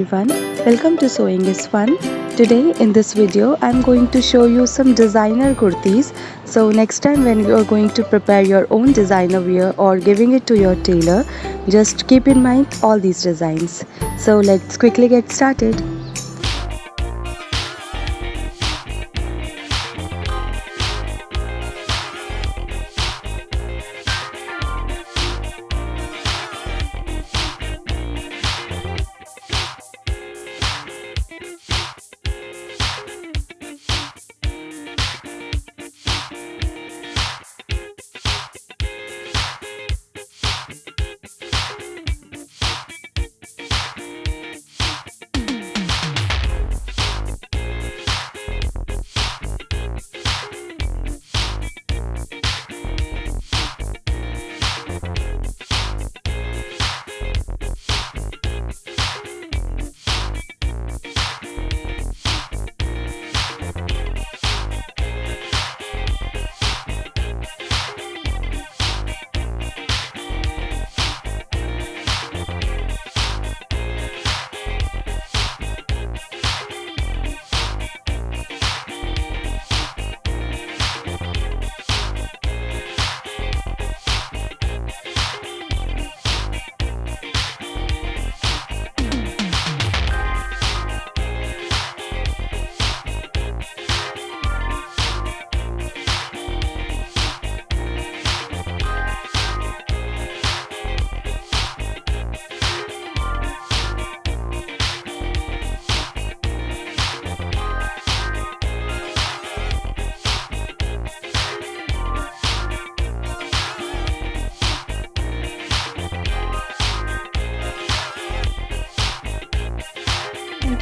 everyone, welcome to Sewing is Fun. Today in this video I'm going to show you some designer kurtis. So next time when you are going to prepare your own designer wear or giving it to your tailor, just keep in mind all these designs. So let's quickly get started.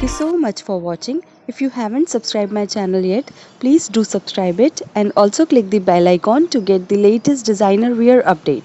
Thank you so much for watching. If you haven't subscribed my channel yet, please do subscribe it and also click the bell icon to get the latest designer wear update.